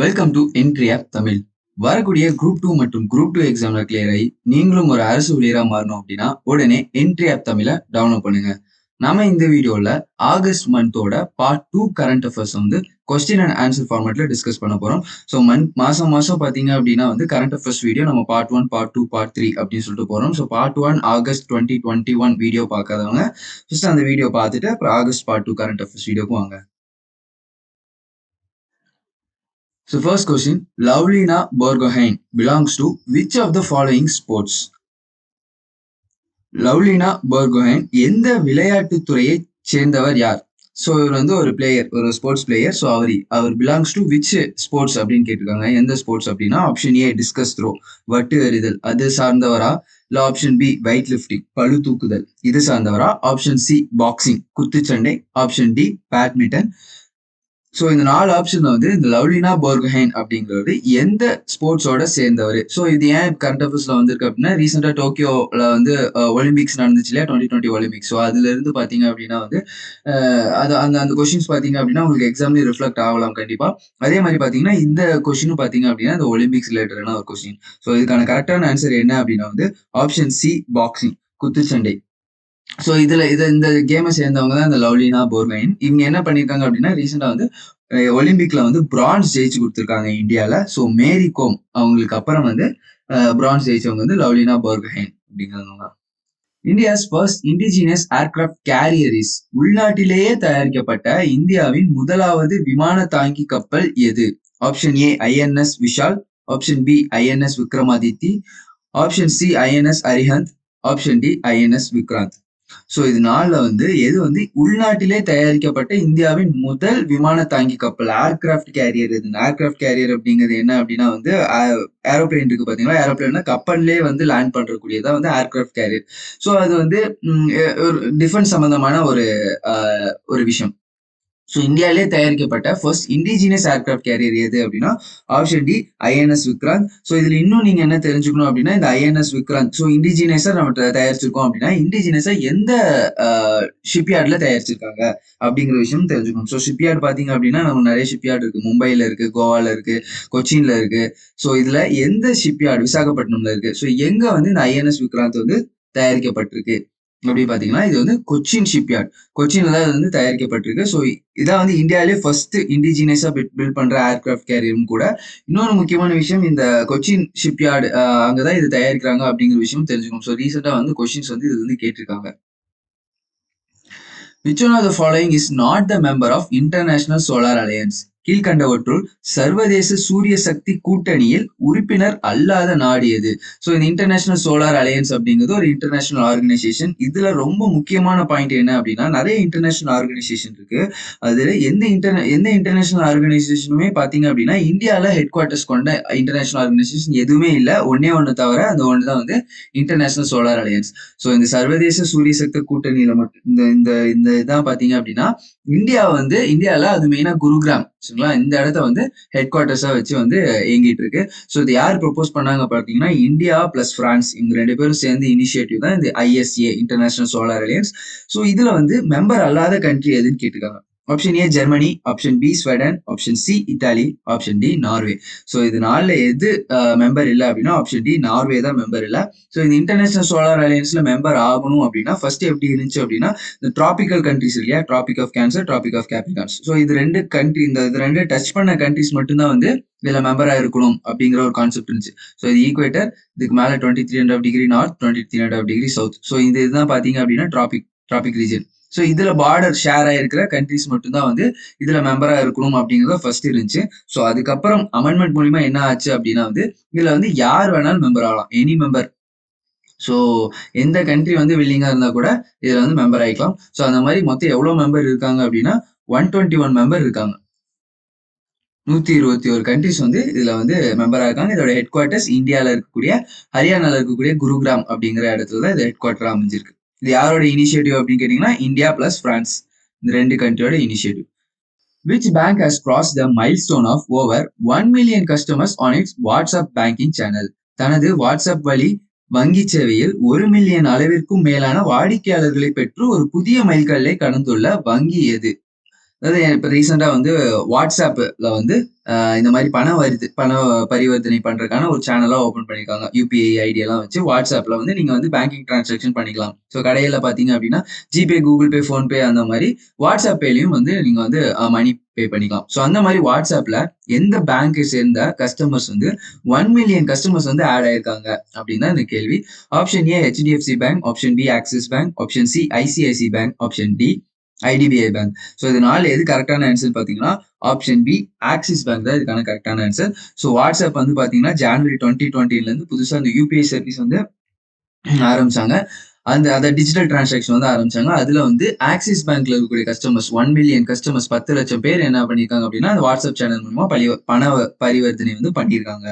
Welcome to entry of Tamil. வரக்கூடிய group 2 மற்றும் group 2 எக்ஸாம்ல கிளியர் ஆகி நீங்களும் ஒரு அரசு ஊழியரா மாறணும் அப்படின்னா உடனே என்ட்ரி ஆப் தமிழை டவுன்லோட் பண்ணுங்க. நாம இந்த வீடியோல ஆகஸ்ட் மந்தோட பார்ட் 2 கரண்ட் அஃபேர்ஸ் வந்து கொஸ்டின் அண்ட் ஆன்சர் ஃபார்மேட்ல டிஸ்கஸ் பண்ண போறோம். ஸோ மாசம் மாசம் பாத்தீங்க அப்படின்னா வந்து கரண்ட் அஃபேர்ஸ் வீடியோ நம்ம பார்ட் 1, பார்ட் 2, பார்ட் 3 அப்படின்னு சொல்லிட்டு போறோம். ஸோ பார்ட் 1 ஆகஸ்ட் 2021 வீடியோ பார்க்காதவங்க ஃபர்ஸ்ட் அந்த வீடியோ பார்த்துட்டு அப்புறம் ஆகஸ்ட் பார்ட் 2 கரண்ட் அஃபேர்ஸ் வீடியோக்கு வாங்க. So first question, Lovlina Borgohain belongs to which of the following sports? Lovlina Borgohain எந்த விளையாட்டு துறையை சேர்ந்தவர் யார்? ஸோ இவர் வந்து ஒரு பிளேயர், ஒரு ஸ்போர்ட்ஸ் பிளேயர். ஸோ அவர் பிலாங்ஸ் டு விச் ஸ்போர்ட்ஸ் அப்படின்னு கேட்டிருக்காங்க. எந்த ஸ்போர்ட்ஸ் அப்படின்னா ஆப்ஷன் ஏ டிஸ்கஸ் த்ரோ, வட்டு எறிதல், அது சார்ந்தவரா? இல்ல ஆப்ஷன் பி வெயிட் லிஃப்டிங், பளு தூக்குதல், இது சார்ந்தவரா? ஆப்ஷன் சி பாக்ஸிங், குத்துச்சண்டை, ஆப்ஷன் டி பேட்மிண்டன். ஸோ இந்த 4 ஆப்ஷன்ல வந்து இந்த லவ்லினா போர்கஹைன் அப்படிங்கிறது எந்த ஸ்போர்ட்ஸோட சேர்ந்தவர்? ஸோ இது ஏன் கரண்ட் அஃபேர்ஸ்ல வந்திருக்கு அப்படின்னா ரீசெண்டா டோக்கியோல வந்து ஒலிம்பிக்ஸ் நடந்துச்சு இல்லையா, 2020 ஒலிம்பிக்ஸ். ஸோ அதுல இருந்து பாத்தீங்க அப்படின்னா வந்து அது அந்த அந்த கொஸ்டின்ஸ் பாத்தீங்க அப்படின்னா உங்களுக்கு எக்ஸாம்லயும் ரிஃப்ளெக்ட் ஆகலாம் கண்டிப்பா. அதே மாதிரி பாத்தீங்கன்னா இந்த கொஸ்டினும் பாத்தீங்க அப்படின்னா இந்த ஒலிம்பிக்ஸ் ரிலேட்டடான ஒரு கொஸ்டின். ஸோ இதுக்கான கரெக்டான ஆன்சர் என்ன அப்படின்னா வந்து ஆப்ஷன் சி பாக்ஸிங், குத்துச்சண்டை. ஸோ இந்த கேமை சேர்ந்தவங்க தான் இந்த லவ்லினா போர்கோஹென். இவங்க என்ன பண்ணிருக்காங்க அப்படின்னா ரீசெண்டா வந்து ஒலிம்பிக்ல வந்து பிரான்ஸ் ஜெயிச்சு கொடுத்துருக்காங்க இந்தியால. ஸோ மேரி கோம் அவங்களுக்கு அப்புறம் வந்து பிரான்ஸ் ஜெயிச்சவங்க வந்து லவ்லினா போர்கோஹென் அப்படிங்கிறவங்க. India's first indigenous aircraft carrier is, உள்நாட்டிலேயே தயாரிக்கப்பட்ட இந்தியாவின் முதலாவது விமான தாங்கி கப்பல் எது? Option A INS Vishal, option B INS Vikramaditya, option C INS Arihant, option D INS Vikrant. So இது 4ல வந்து எது வந்து உள்நாட்டிலே தயாரிக்கப்பட்ட இந்தியாவின் முதல் விமான தாங்கி கப்பல், ஏர்கிராஃப்ட் கேரியர்? இது ஏர்கிராஃப்ட் கேரியர் அப்படிங்கிறது என்ன அப்படின்னா வந்து ஏரோப்ளேன் இருக்கு பாத்தீங்களா, ஏரோப்ளேன்னா கப்பல்லே வந்து லேண்ட் பண்றக்கூடியதான் வந்து ஏர்கிராஃப்ட் கேரியர். ஸோ அது வந்து ஒரு டிஃபென்ஸ் சம்பந்தமான ஒரு விஷயம். ஸோ இந்தியாவிலே தயாரிக்கப்பட்ட ஃபர்ஸ்ட் இண்டிஜினியஸ் ஏர்கிராஃப்ட் கேரியர் எது அப்படின்னா option D INS Vikrant. So இதுல இன்னும் நீங்க என்ன தெரிஞ்சுக்கணும் அப்படின்னா இந்த ஐஎன்எஸ் விக்ராந்த் ஸோ இண்டிஜினியஸா நம்ம தயாரிச்சிருக்கோம் அப்படின்னா இண்டிஜினியஸா எந்த ஷிப்யார்ட்ல தயாரிச்சிருக்காங்க அப்படிங்கிற விஷயம் தெரிஞ்சுக்கணும். ஸோ ஷிப்யார்ட் பாத்தீங்க அப்படின்னா நம்ம நிறைய ஷிப்யார்ட் இருக்கு, மும்பைல இருக்கு, கோவால இருக்கு, கொச்சின்ல இருக்கு. ஸோ இதுல எந்த ஷிப்யார்ட் விசாகப்பட்டினம்ல இருக்கு? ஸோ எங்க வந்து இந்த ஐஎன்எஸ் விக்ராந்த் வந்து தயாரிக்கப்பட்டிருக்கு அப்படி பாத்தீங்கன்னா இது வந்து கொச்சின் ஷிப்யார்ட், கொச்சின்ல தான் வந்து தயாரிக்கப்பட்டிருக்கு. ஸோ இதான் வந்து இந்தியாவிலே ஃபர்ஸ்ட் இண்டிஜினியஸா பில்ட் பண்ற ஏர்கிராஃப்ட் கேரியரும் கூட. இன்னொரு முக்கியமான விஷயம், இந்த கொச்சின் ஷிப்யார்டு அங்கதான் இது தயாரிக்கிறாங்க அப்படிங்கிற விஷயம் தெரிஞ்சுக்கணும். ஸோ ரீசெண்டா வந்து கொஸ்டின்ஸ் வந்து இது வந்து கேட்டிருக்காங்க. Which one of the following is not the member of International Solar Alliance? கீழ்கண்டவற்றுள் சர்வதேச சூரிய சக்தி கூட்டணியில் உறுப்பினர் அல்லாத நாடு எது? ஸோ இந்த இன்டர்நேஷனல் சோலார் அலையன்ஸ் அப்படிங்கிறது ஒரு இன்டர்நேஷனல் ஆர்கனைசேஷன். இதுல ரொம்ப முக்கியமான பாயிண்ட் என்ன அப்படின்னா நிறைய இன்டர்நேஷனல் ஆர்கனைசேஷன் இருக்கு. அதுல எந்த இன்டர்நேஷனல் ஆர்கனைசேஷனுமே பாத்தீங்க அப்படின்னா இந்தியால ஹெட் குவார்டர்ஸ் கொண்ட இன்டர்நேஷனல் ஆர்கனைசேஷன் எதுவுமே இல்லை. ஒண்ணு தவிர அந்த ஒன்று தான் வந்து இன்டர்நேஷனல் சோலார் அலையன்ஸ். ஸோ இந்த சர்வதேச சூரிய சக்தி கூட்டணியில மட்டும் இந்த இந்த இந்த இதான் பாத்தீங்க அப்படின்னா இந்தியால அது மெயினா குருகிராம், இந்த இடத்த வந்து ஹெட் குவார்டர்ஸா வச்சு வந்து இயங்கிட்டு இருக்கு. ஸோ இது யார் ப்ரொபோஸ் பண்ணாங்க பாத்தீங்கன்னா இந்தியா பிளஸ் பிரான்ஸ், இவங்க 2 பேரும் சேர்ந்து இனிஷியேட்டிவ் தான் இந்த ISA International Solar Alliance. So இதுல வந்து மெம்பர் அல்லாத கண்ட்ரி எதுன்னு கேட்டிருக்காங்க. Option A Germany, option B Sweden, option C Italy, option D Norway. So இது 4ல எது மெம்பர் இல்லை அப்படின்னா ஆப்ஷன் டி நார்வே தான் மெம்பர் இல்லை. ஸோ இந்த இன்டர்நேஷனல் சோலார் அலையன்ஸ்ல மெம்பர் ஆகணும் அப்படின்னா ஃபர்ஸ்ட் எப்படி இருந்துச்சு அப்படின்னா இந்த டிராபிக்கல் கண்ட்ரிஸ் இல்லையா, Tropic of Cancer, Tropic of Capricorns. So இது 2 கண்ட்ரி, இந்த 2 டச் பண்ண கண்ட்ரிஸ் மட்டும்தான் வந்து இதுல மெம்பரா இருக்கணும் அப்படிங்கிற ஒரு கான்செப்ட் இருந்துச்சு. ஸோ இது ஈக்குவேட்டர், இதுக்கு மேல 23.5 நார்த், 23.5 சவுத். ஸோ இதுதான் பாத்தீங்க அப்படின்னா டிராபிக் ரீஜன். ஸோ இதுல பார்டர் ஷேர் ஆயிருக்கிற கண்ட்ரிஸ் மட்டும்தான் வந்து இதுல மெம்பரா இருக்கணும் அப்படிங்கறத ஃபர்ஸ்ட் இருந்துச்சு. ஸோ அதுக்கப்புறம் அமெண்ட்மெண்ட் மூலியமா என்ன ஆச்சு அப்படின்னா வந்து இதுல வந்து யார் வேணாலும் மெம்பர் ஆகலாம், எனி மெம்பர். ஸோ எந்த கண்ட்ரி வந்து வில்லிங்கா இருந்தா கூட இதுல வந்து மெம்பர் ஆயிக்கலாம். ஸோ அந்த மாதிரி மொத்தம் எவ்வளவு மெம்பர் இருக்காங்க அப்படின்னா 121 மெம்பர் இருக்காங்க. 121 கண்ட்ரிஸ் வந்து இதுல வந்து மெம்பரா இருக்காங்க. இதோட ஹெட் குவார்டர்ஸ் இந்தியால இருக்கக்கூடிய ஹரியானால இருக்கக்கூடிய குருகிராம் அப்படிங்கிற இடத்துல தான் இது ஹெட் குவார்டர் அமைஞ்சிருக்கு. இது யாரோட இனிஷியேட்டிவ் அப்படின்னு கேட்டீங்கன்னா இந்தியா பிளஸ் பிரான்ஸ், இந்த 2 கண்ட்ரியோட initiative. Which bank has crossed the milestone of over 1 million customers on its WhatsApp banking channel? தனது வாட்ஸ்அப் வழி வங்கி சேவையில் 1 மில்லியன் அளவிற்கும் மேலான வாடிக்கையாளர்களை பெற்று ஒரு புதிய மைல்கல்லை கடந்துள்ள வங்கி எது? அதாவது இப்ப ரீசெண்டா வந்து வாட்ஸ்அப்ல வந்து இந்த மாதிரி பண பரிவர்த்தனை பண்றதுக்கான ஒரு சேனலா ஓபன் பண்ணிருக்காங்க. யுபிஐ ஐடி எல்லாம் வச்சு வாட்ஸ்அப்ல வந்து நீங்க வந்து பேங்கிங் டிரான்சாக்ஷன் பண்ணிக்கலாம். ஸோ கடையில பாத்தீங்க அப்படின்னா ஜிபே, கூகுள் பே, போன்பே அந்த மாதிரி வாட்ஸ்அப் பேலையும் வந்து நீங்க வந்து மணி பே பண்ணிக்கலாம். ஸோ அந்த மாதிரி வாட்ஸ்அப்ல எந்த பேங்கை சேர்ந்த கஸ்டமர்ஸ் வந்து 1 மில்லியன் கஸ்டமர்ஸ் வந்து ஆட் ஆயிருக்காங்க அப்படின்னு தான் இந்த கேள்வி. Option A HDFC bank, option B Axis bank, option C ICICI bank, option D IDBI bank. So இது 4 எது கரெக்டான ஆன்சர் பார்த்தீங்கன்னா ஆப்ஷன் பி ஆக்சிஸ் பேங்க் தான் இதுக்கான கரெக்டான ஆன்சர். ஸோ வாட்ஸ்அப் வந்து பார்த்தீங்கன்னா ஜனவரி 2020 புதுசாக இந்த யூபிஐ சர்வீஸ் வந்து ஆரம்பிச்சாங்க. அந்த டிஜிட்டல் டிரான்சாக்ஷன் வந்து ஆரம்பிச்சாங்க. அதுல வந்து ஆக்சிஸ் பேங்க்ல இருக்கக்கூடிய கஸ்டமர்ஸ் 1 மில்லியன் கஸ்டமர்ஸ் 10 லட்சம் பேர் என்ன பண்ணிருக்காங்க அப்படின்னா அந்த வாட்ஸ்அப் சேனல் மூலமா பண பரிவர்த்தனை வந்து பண்ணியிருக்காங்க.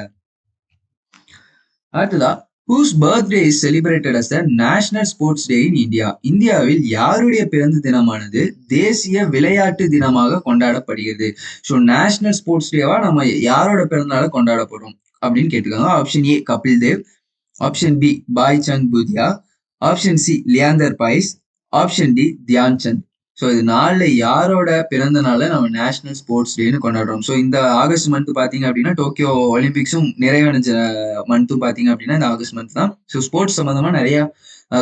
அடுத்ததா whose birthday is celebrated as the National Sports Day in India? இந்தியாவில் யாருடைய பிறந்த தினமானது தேசிய விளையாட்டு தினமாக கொண்டாடப்படுகிறது? ஸோ நேஷனல் ஸ்போர்ட்ஸ் டேவா நம்ம யாரோட பிறந்தநாளை கொண்டாடப்படும் அப்படின்னு கேட்டிருக்காங்க. Option A Kapil Dev, option B Bhaichung Bhutia, option C Leander Paes, option D Dhyan Chand. So இது 4ல யாரோட பிறந்த நாளை நம்ம நேஷனல் ஸ்போர்ட்ஸ் டேன்னு கொண்டாடுறோம். ஸோ இந்த ஆகஸ்ட் மந்த் பாத்தீங்க அப்படின்னா டோக்கியோ ஒலிம்பிக்ஸும் நிறைவடைஞ்ச மந்த்தும் பாத்தீங்க அப்படின்னா இந்த ஆகஸ்ட் மந்த் தான். ஸோ ஸ்போர்ட்ஸ் சம்பந்தமா நிறைய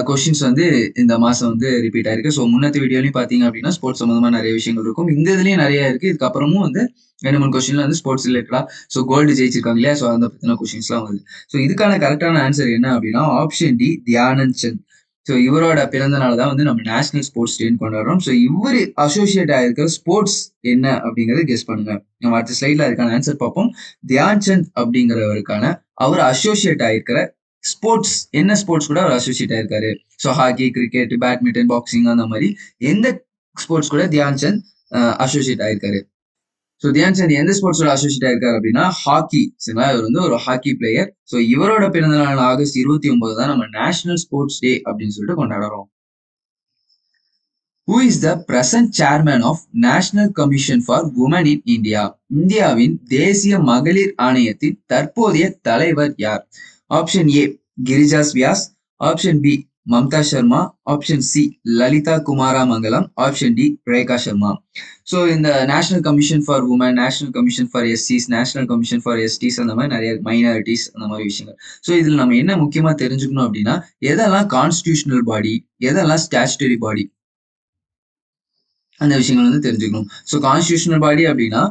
கொஸ்டின்ஸ் வந்து இந்த மாசம் வந்து ரிப்பீட் ஆயிருக்கு. ஸோ முன்னத்து வீடியோலையும் பாத்தீங்க அப்படின்னா ஸ்போர்ட்ஸ் சம்பந்தமா நிறைய விஷயங்கள் இருக்கும். இந்த இதுலயும் நிறைய இருக்கு. இதுக்கப்புறமும் வந்து 2-3 கொஸ்டின்ல வந்து ஸ்போர்ட்ஸ் ரிலேட்டடா ஸோ கோல்டு ஜெயிச்சிருக்காங்க இல்லையா? ஸோ அந்த பத்தின கொஸ்டின்ஸ்லாம் வருது. ஸோ இதுக்கான கரெக்டான ஆன்சர் என்ன அப்படின்னா ஆப்ஷன் டி தியானந்த் சந்த். ஸோ இவரோட பிறந்த நாள் தான் வந்து நம்ம நேஷனல் ஸ்போர்ட்ஸ் டேன்னு கொண்டாடுறோம். ஸோ இவர் அசோசியேட் ஆயிருக்கிற ஸ்போர்ட்ஸ் என்ன அப்படிங்கறத கெஸ் பண்ணுங்க. நம்ம அடுத்த ஸ்லைட்ல அதுக்கான ஆன்சர் பார்ப்போம். தியான் சந்த் அப்படிங்கிறவருக்கான அவர் அசோசியேட் ஆயிருக்கிற ஸ்போர்ட்ஸ் என்ன ஸ்போர்ட்ஸ் கூட அவர் அசோசியேட் ஆயிருக்காரு. So hockey, cricket, badminton, boxing அந்த மாதிரி எந்த ஸ்போர்ட்ஸ் கூட தியான் சந்த் அசோசியேட் ஆயிருக்காரு. ஸோ தியான் சந்த் எந்த ஸ்போர்ட்ஸோட அசோசியேட் ஆயிருக்காரு அப்படின்னா ஹாக்கி. சரிங்களா? இவர் வந்து ஒரு ஹாக்கி பிளேயர். ஸோ இவரோட பிறந்த நாள் ஆகஸ்ட் 29 தான் நம்ம நேஷனல் ஸ்போர்ட்ஸ் டே அப்படின்னு சொல்லிட்டு கொண்டாடுறோம். Who is the present chairman of National Commission for Women in India? இந்தியாவின் தேசிய மகளிர் ஆணையத்தின் தற்போதைய தலைவர் யார்? Option A Girija Vyas, option B Mamta Sharma, option C Lalitha Kumaramangalam, option D Rekha Sharma. So இந்த National commission for Women, National commission for எஸ்சிஸ், நேஷனல் கமிஷன் ஃபார் எஸ்டிஸ் அந்த மாதிரி நிறைய மைனாரிட்டிஸ் அந்த மாதிரி விஷயங்கள். ஸோ இதுல நம்ம என்ன முக்கியமா தெரிஞ்சுக்கணும் அப்படின்னா எதெல்லாம் கான்ஸ்டிடியூஷனல் பாடி, எதெல்லாம் ஸ்டாச்சுட்டரி பாடி அந்த விஷயங்கள் வந்து தெரிஞ்சுக்கணும். ஸோ கான்ஸ்டியூஷனல் பாடி அப்படின்னா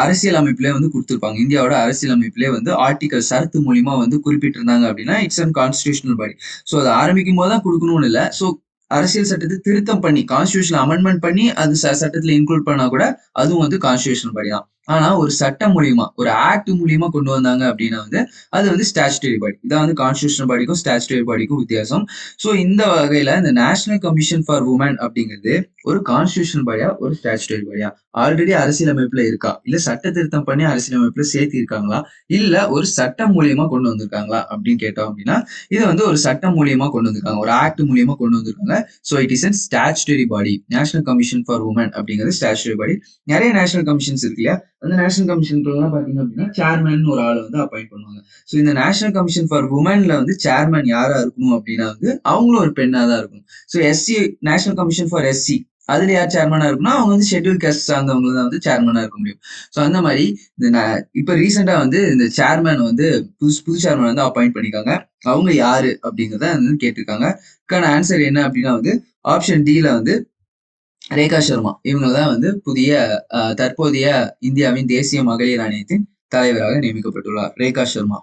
அரசியல் அமைப்பிலே வந்து கொடுத்துருப்பாங்க. இந்தியாவோட அரசியல் அமைப்பிலே வந்து ஆர்டிகல் சரத்து மூலியமா வந்து குறிப்பிட்டிருந்தாங்க அப்படின்னா it's and constitutional body. So அதை ஆரம்பிக்கும் போது தான் கொடுக்கணும்னு இல்லை. ஸோ அரசியல் சட்டத்தை திருத்தம் பண்ணி கான்ஸ்டியூஷன் அமெண்ட்மெண்ட் பண்ணி அது சட்டத்துல இன்க்ளூட் பண்ணா கூட அதுவும் வந்து கான்ஸ்டியூஷனல் பாடி தான். ஆனா ஒரு சட்டம் மூலியமா ஒரு ஆக்ட் மூலியமா கொண்டு வந்தாங்க அப்படின்னா வந்து அது வந்து ஸ்டாச்சுட்டரி பாடி. இதான் வந்து கான்ஸ்டியூஷனல் பாடிக்கும் ஸ்டாச்சுட்டரி பாடிக்கும் வித்தியாசம். ஸோ இந்த வகையில இந்த நேஷனல் கமிஷன் ஃபார் உமன் அப்படிங்கிறது ஒரு கான்ஸ்டியூஷனல் பாடியா ஒரு ஸ்டாச்சுட்டரி பாடியா? ஆல்ரெடி அரசியலமைப்புல இருக்கா, இல்ல சட்ட திருத்தம் பண்ணி அரசியலமைப்புல சேர்த்தி இருக்காங்களா, இல்ல ஒரு சட்டம் மூலியமா கொண்டு வந்திருக்காங்களா அப்படின்னு கேட்டோம் அப்படின்னா இது வந்து ஒரு சட்டம் மூலியமா கொண்டு வந்திருக்காங்க, ஒரு ஆக்ட் மூலியமா கொண்டு வந்திருக்காங்க. So it is an statutory body. National commission for women அப்படிங்கிறது ஸ்டாச்சுட்டரி பாடி. நிறைய நேஷனல் கமிஷன்ஸ் இருக்கு இல்லையா? அந்த நேஷனல் கமிஷன்லாம் பாத்தீங்க அப்படின்னா சேர்மன் ஒரு ஆளை வந்து அப்பாயிண்ட் பண்ணுவாங்க. ஸோ இந்த நேஷனல் கமிஷன் ஃபார் உமன்ல வந்து சேர்மன் யாரா இருக்கணும் அப்படின்னா வந்து அவங்களும் ஒரு பெண்ணா தான் இருக்கும். So SC national commission for SC அதுல யார் சேர்மனா இருக்குன்னா அவங்க வந்து ஷெட்யூல் காஸ்ட் சார்ந்தவங்க தான் வந்து சேர்மனா இருக்க முடியும். ஸோ அந்த மாதிரி இப்ப ரீசெண்டா வந்து இந்த சேர்மன் வந்து புது சேர்மன் வந்து அப்பாயிண்ட் பண்ணிருக்காங்க. அவங்க யாரு அப்படிங்கிறத வந்து கேட்டிருக்காங்க. இதுக்கான ஆன்சர் என்ன அப்படின்னா வந்து ஆப்ஷன் டில வந்து ரேகா சர்மா. இவங்க தான் வந்து தற்போதைய இந்தியாவின் தேசிய மகளிர் ஆணையத்தின் தலைவராக நியமிக்கப்பட்டுள்ளார் ரேகா சர்மா.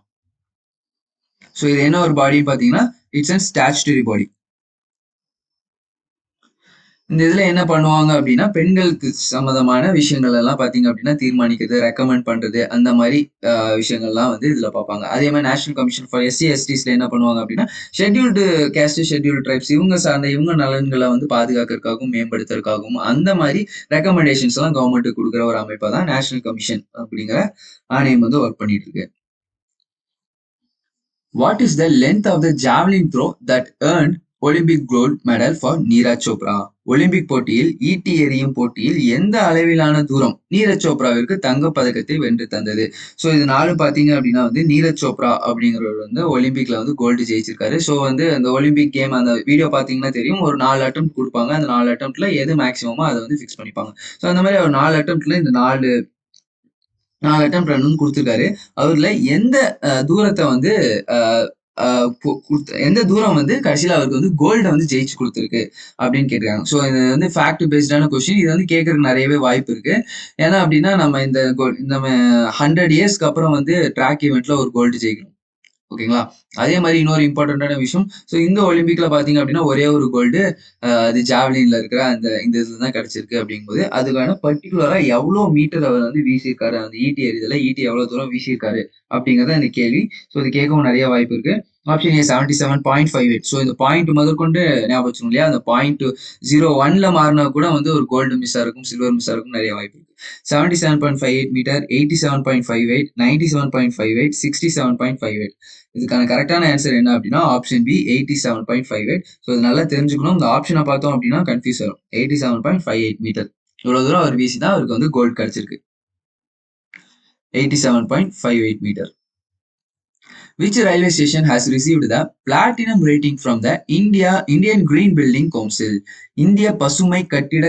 ஸோ இது என்ன ஒரு பாடி பாத்தீங்கன்னா இட்ஸ் அண்ட் ஸ்டாச்சுட்டரி பாடி. இந்த இதுல என்ன பண்ணுவாங்க அப்படின்னா பெண்களுக்கு சம்மந்தமான விஷயங்கள் எல்லாம் பாத்தீங்க அப்படின்னா தீர்மானிக்கிறது, ரெக்கமெண்ட் பண்றது அந்த மாதிரி விஷயங்கள்லாம் வந்து இதுல பார்ப்பாங்க. அதே மாதிரி நேஷனல் கமிஷன் ஃபார் எஸ்சி எஸ்டிஸ்ல என்ன பண்ணுவாங்க அப்படின்னா ஷெட்யூல்டு கேஸ்ட், ஷெட்யூல்டு ட்ரைப்ஸ் இவங்க நலன்களை வந்து பாதுகாக்கிறதுக்காகவும் மேம்படுத்துறதுக்காகவும் அந்த மாதிரி ரெக்கமெண்டேஷன்ஸ் எல்லாம் கவர்மெண்ட் கொடுக்குற ஒரு அமைப்பா தான் நேஷனல் கமிஷன் அப்படிங்கிற ஆணையம் வந்து ஒர்க் பண்ணிட்டு இருக்கு. What is the length of the javelin throw that earned Olympic gold medal for Neeraj Chopra. Olympic போட்டியில் ஈட்டி எறியும் போட்டியில் எந்த அளவிலான தூரம் நீரஜ் சோப்ராவிற்கு தங்கப் பதக்கத்தை வென்று தந்தது? ஸோ இது நாலும் பார்த்தீங்க அப்படின்னா வந்து நீரஜ் சோப்ரா அப்படிங்கிறவர் வந்து ஒலிம்பிக்ல வந்து கோல்டு ஜெயிச்சிருக்காரு. ஸோ வந்து அந்த ஒலிம்பிக் கேம் அந்த வீடியோ பார்த்தீங்கன்னா தெரியும். ஒரு 4 அட்டெம்ப்ட் குடுப்பாங்க. அந்த 4 அட்டெம்ப்ட்ல எது மேக்ஸிமமோ அத வந்து ஃபிக்ஸ் பண்ணிப்பாங்க. ஸோ அந்த மாரி அவர் 4 அட்டெம்ப்ட்ல இந்த 4 அட்டெம்ப்ட் ரன் குடுத்திருக்காரு. அவர்ல எந்த தூரத்த வந்து அ அ எந்த தூரம் வந்து கடைசியில அவருக்கு வந்து கோல்ட வந்து ஜெயிச்சு குடுத்திருக்கு அப்படின்னு கேட்டிருக்காங்க. ஸோ இது வந்து ஃபேக்ட் பேஸ்டான கொஸ்டின். இது வந்து கேட்கறதுக்கு நெறையவே வாய்ப்பு இருக்கு. ஏன்னா அப்படின்னா நம்ம இந்த நம்ம 100 இயர்ஸ்க்கு அப்புறம் வந்து ட்ராக் ஈவென்ட்ல ஒரு கோல்டு ஜெயிக்கணும். ஓகேங்களா? அதே மாரி இன்னொரு இம்பார்ட்டன்ட்டான விஷயம். ஸோ இந்த ஒலிம்பிக்ல பார்த்தீங்க அப்படின்னா, ஒரே ஒரு கோல்டு அது ஜாவலின்ல இருக்கிற இந்த இதுல தான் கிடைச்சிருக்கு அப்படிங்கும்போது, அதுக்கான பர்ட்டிகுலரா எவ்வளோ மீட்டர் அவர் வந்து வீசியிருக்காரு, அந்த ஈட்டி எறிதல ஈட்டி எவ்வளோ தூரம் வீசியிருக்காரு அப்படிங்கிறது தான் இந்த கேள்வி. ஸோ இது கேட்கவும் நெறைய வாய்ப்பு இருக்கு. Option A 77.58. ஸோ இந்த பாயிண்ட் முதற்கொண்டு ஞாபகம் வச்சுக்கணும் இல்லையா? அந்த பாயிண்ட் 01ல மாறுனா கூட வந்து ஒரு கோல்டு மிஸ்ஸா இருக்கும், சில்வர் மிஸ்ஸா இருக்கும் நெறைய வாய்ப்பு இருக்கு. 77.58 மீட்டர், 87.58, 97.58, 67.58. இதுக்கான கரெக்டான ஆன்சர் என்ன அப்படின்னா ஆப்ஷன் பி 87.58. ஸோ இது நல்லா தெரிஞ்சுக்கணும். இந்த ஆப்ஷனை பார்த்தோம் அப்படின்னா கன்ஃபியூஸ் ஆகும். 87.58 மீட்டர். இவ்வளவு தூரம் அவர் வீசி தான் அவருக்கு வந்து கோல்டு கிடைச்சிருக்கு. 87.58 metre. Which railway station has received the platinum rating from the Indian Green Building Council? இந்திய பசுமை கட்டிட